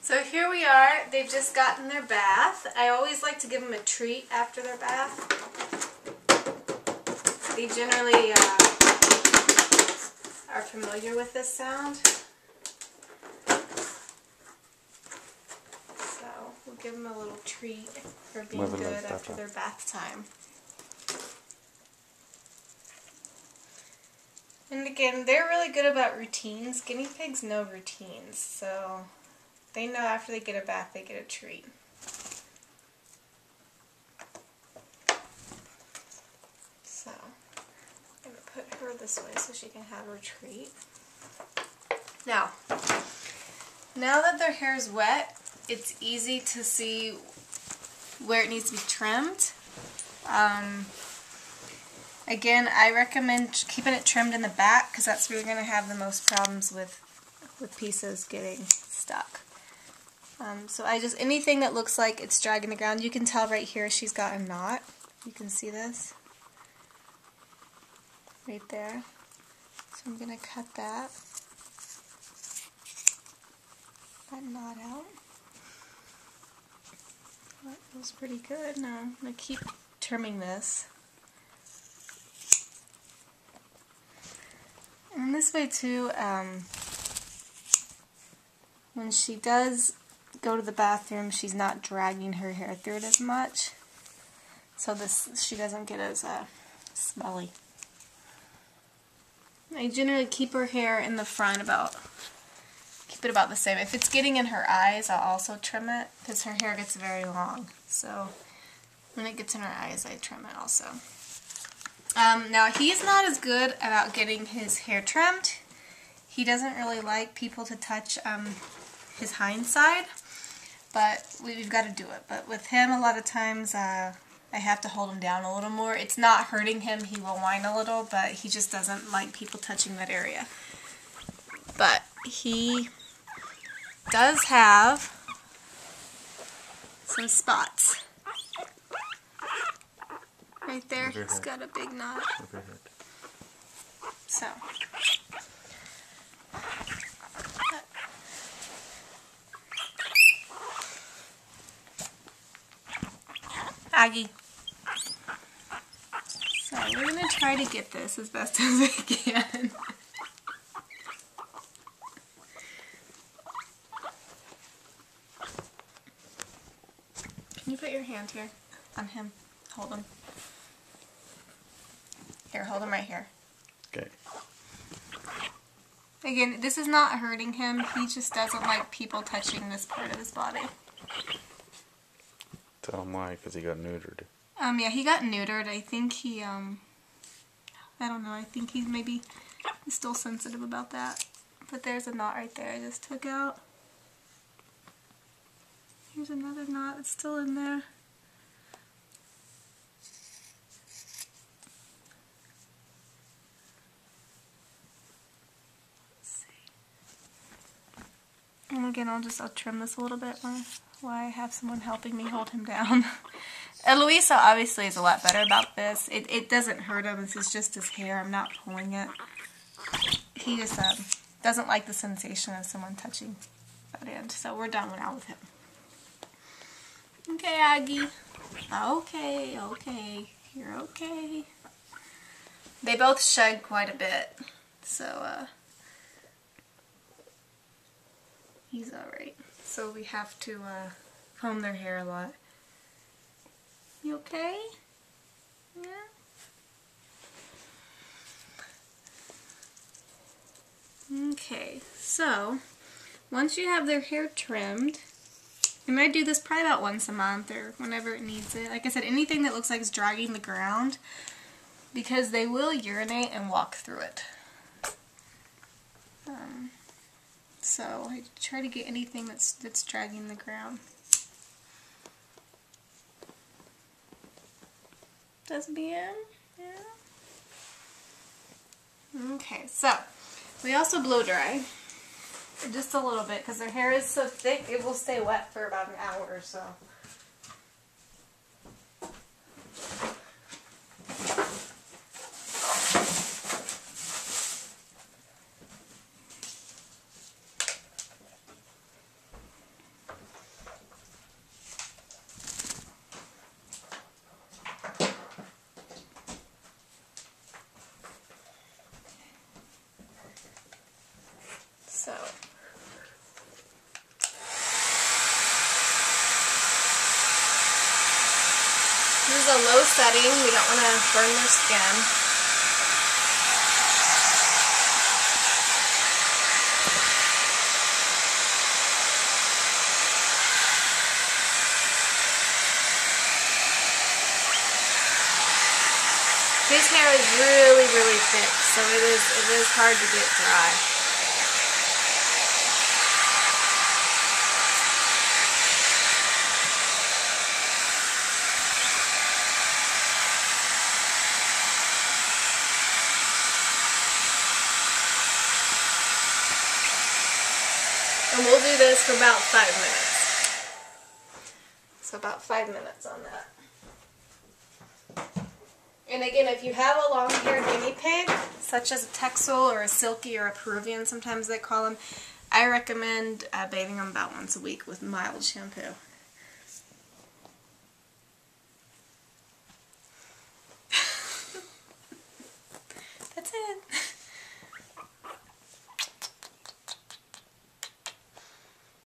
So here we are. They've just gotten their bath. I always like to give them a treat after their bath. They generally are familiar with this sound. So we'll give them a little treat for being good after their bath time. And again, they're really good about routines. Guinea pigs know routines, so they know after they get a bath, they get a treat. So, I'm going to put her this way so she can have her treat. Now that their hair is wet, it's easy to see where it needs to be trimmed. Again, I recommend keeping it trimmed in the back because that's where you're going to have the most problems with pieces getting stuck. So anything that looks like it's dragging the ground, you can tell right here she's got a knot. You can see this right there. So I'm going to cut that knot out. That feels pretty good. Now I'm going to keep trimming this. And this way too, when she does go to the bathroom, she's not dragging her hair through it as much, so she doesn't get as smelly. I generally keep her hair in the front keep it about the same. If it's getting in her eyes, I'll also trim it because her hair gets very long. So when it gets in her eyes, I trim it also. Now he's not as good about getting his hair trimmed. He doesn't really like people to touch his hind side, but we've got to do it. But with him, a lot of times I have to hold him down a little more. It's not hurting him. He will whine a little, but he just doesn't like people touching that area. But he does have some spots. Right there, he's got a big knot. So, Aggie. So we're going to try to get this as best as we can. Can you put your hand here on him? Hold him. Here, hold him right here. Okay. Again, this is not hurting him. He just doesn't like people touching this part of his body. Tell him why, because he got neutered. Yeah, he got neutered. I think he, I don't know. I think he's maybe still sensitive about that. But there's a knot right there I just took out. Here's another knot that's still in there. And again, I'll trim this a little bit while I have someone helping me hold him down. Eloisa obviously is a lot better about this. It doesn't hurt him. This is just his hair. I'm not pulling it. He just doesn't like the sensation of someone touching that end. So we're done now with him. Okay, Aggie. Okay, okay. You're okay. They both shed quite a bit. So, he's alright. So we have to comb their hair a lot. You okay? Yeah? Okay, so once you have their hair trimmed, you might do this probably about once a month or whenever it needs it. Like I said, anything that looks like it's dragging the ground, because they will urinate and walk through it. So I try to get anything that's dragging the ground. Does bien? Yeah. Okay, so we also blow dry just a little bit because their hair is so thick it will stay wet for about an hour or so. is a low setting. We don't want to burn their skin. His hair is really, really thick, so it is hard to get dry. And we'll do this for about 5 minutes. So about 5 minutes on that. And again, if you have a long-haired guinea pig, such as a Texel or a Silky or a Peruvian, sometimes they call them, I recommend bathing them about once a week with mild shampoo.